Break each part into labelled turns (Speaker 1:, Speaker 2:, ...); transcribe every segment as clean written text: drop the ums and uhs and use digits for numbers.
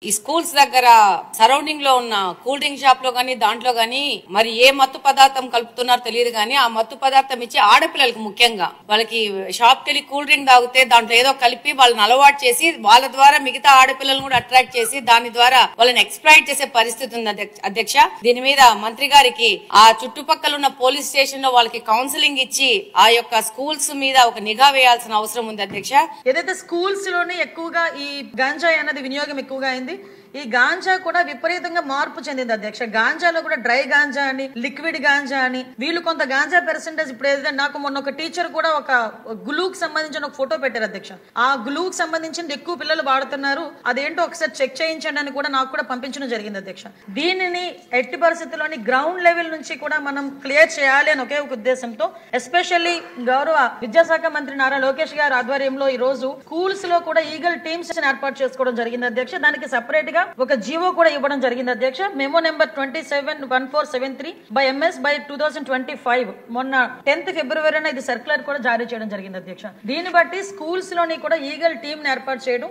Speaker 1: ఈ స్కూల్స్ దగ్గర సరౌండింగ్ లో ఉన్న కూల్ డ్రింక్ షాప్ లో గానీ దాంట్లో గానీ మరి ఏ మత్తు పదార్థం కలుపుతున్నారో తెలియదు గానీ ఆ మత్తు పదార్థం ఇచ్చి ఆడపిల్లలకు ముఖ్యంగా వాళ్ళకి షాప్ కెళ్ళి కూల్ డ్రింక్ తాగితే దాంట్లో ఏదో కలిపి వాళ్ళని అలవాటు చేసి వాళ్ళ ద్వారా మిగతా ఆడపిల్లలను కూడా అట్రాక్ట్ చేసి దాని ద్వారా వాళ్ళని ఎక్స్‌ప్లాయిట్ చేసే పరిస్థితి ఉంది అధ్యక్ష. దీని మీద మంత్రి గారికి ఆ చుట్టుపక్కల ఉన్న పోలీస్ స్టేషన్ లో వాళ్ళకి కౌన్సిలింగ్ ఇచ్చి ఆ యొక్క స్కూల్స్ మీద ఒక నిఘా వేయాల్సిన అవసరం ఉంది అధ్యక్ష.
Speaker 2: ఏదైతే స్కూల్స్ లోనే ఎక్కువగా ఈ గాంజాయి అన్నది వినియోగం ఎక్కువగా అయింది, ఈ గాంజా కూడా విపరీతంగా మార్పు చెందింది అధ్యక్ష. గాంజాలో కూడా డ్రై గాంజా అని, లిక్విడ్ గాంజా అని, వీళ్ళు కొంత గాంజా పెర్సెంటేజ్ ఇప్పుడు ఏదైతే నాకు మొన్న ఒక టీచర్ కూడా ఒక గ్లూకి సంబంధించిన ఒక ఫోటో పెట్టారు అధ్యక్ష. ఆ గ్లూకి సంబంధించింది ఎక్కువ పిల్లలు వాడుతున్నారు, అదేంటో ఒకసారి చెక్ చేయించండి అని కూడా నాకు కూడా పంపించడం జరిగింది అధ్యక్ష. దీనిని ఎట్టి పరిస్థితుల్లోని గ్రౌండ్ లెవెల్ నుంచి కూడా మనం క్లియర్ చేయాలి అని ఒకే ఒక ఉద్దేశంతో ఎస్పెషల్లీ గౌరవ విద్యాశాఖ మంత్రి నారా లోకేష్ గారి ఆధ్వర్యంలో ఈ రోజు స్కూల్స్ లో కూడా ఈగల్ టీమ్స్ ఏర్పాటు చేసుకోవడం జరిగింది అధ్యక్ష. దానికి సెపరేట్ గా ఒక జీవో కూడా ఇవ్వడం జరిగింది అధ్యక్ష. Memo number 271473 by MS by 2025 మొన్న 10th ఫిబ్రవరిన ఇది సర్క్యులర్ కూడా జారీ చేయడం జరిగింది అధ్యక్ష. దీన్ని బట్టి స్కూల్స్ లోని కూడా ఈగల్ టీమ్ ఏర్పాటు చేయడం,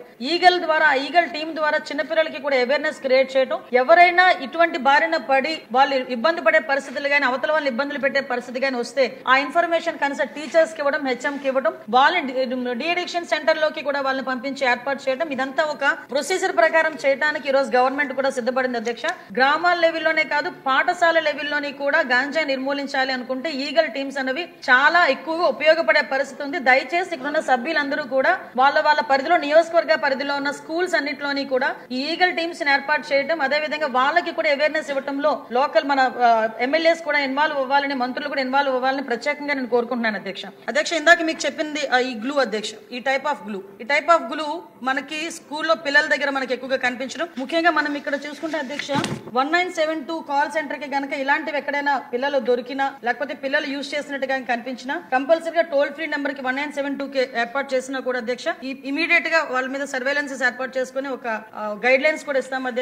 Speaker 2: ఈగల్ టీమ్ ద్వారా చిన్నపిల్లలకి కూడా అవేర్నెస్ క్రియేట్ చేయడం, ఎవరైనా ఇటువంటి బారిన పడి వాళ్ళు ఇబ్బంది పడే పరిస్థితులు గానీ అవతల వాళ్ళు ఇబ్బందులు పెట్టే పరిస్థితి గానీ వస్తే ఆ ఇన్ఫర్మేషన్ కన్సల్ట్ టీచర్స్ కి ఇవ్వడం, హెచ్ఎం కి ఇవ్వడం, వాళ్ళని డి అడిక్షన్ సెంటర్ లోకి కూడా వాళ్ళని పంపించి ఏర్పాటు చేయడం, ఇదంతా ఒక ప్రొసీజర్ ప్రకారం చేయడానికి ఈ రోజు గవర్నమెంట్ కూడా సిద్ధపడింది అధ్యక్ష. గ్రామాల లెవెల్లోనే కాదు పాఠశాల లెవెల్లోని కూడా గాంజా నిర్మూలించాలి అనుకుంటే ఈగల్ టీమ్స్ అనేవి చాలా ఎక్కువగా ఉపయోగపడే పరిస్థితి ఉంది. దయచేసి ఇక్కడ ఉన్న సభ్యులందరూ కూడా వాళ్ళ పరిధిలో, నియోజకవర్గ పరిధిలో ఉన్న స్కూల్స్ అన్నింటిలోని కూడా ఈ ఈగల్ టీమ్స్ ఏర్పాటు చేయడం, అదే విధంగా వాళ్ళకి కూడా అవేర్నెస్ ఇవ్వడంలో లోకల్ మన ఎమ్మెల్యేస్ కూడా ఇన్వాల్వ్ అవ్వాలని, మంత్రులు కూడా ఇన్వాల్వ్ అవ్వాలని ప్రత్యేకంగా నేను కోరుకుంటున్నాను అధ్యక్ష. అధ్యక్ష, ఇందాక మీకు చెప్పింది ఈ గ్లూ అధ్యక్ష, ఈ టైప్ ఆఫ్ గ్లూ మనకి స్కూల్లో పిల్లల దగ్గర మనకి ఎక్కువగా కనిపించడం, ముఖ్యంగా మనం ఇక్కడ చూసుకుంటే అధ్యక్ష 1972 కాల్ సెంటర్ కి గనక ఇలాంటివి ఎక్కడైనా పిల్లలు దొరికినా లేకపోతే పిల్లలు యూజ్ చేసినట్టుగా కనిపించినా కంపల్సరీగా టోల్ ఫ్రీ నెంబర్ కి 1972 కి ఏర్పాటు చేసినా కూడా అధ్యక్ష ఇమీడియట్ గా వాళ్ళ మీద సర్వేలెన్స్ ఏర్పాటు చేసుకుని ఒక గైడ్ లైన్స్ కూడా ఇస్తాం అధ్యక్ష.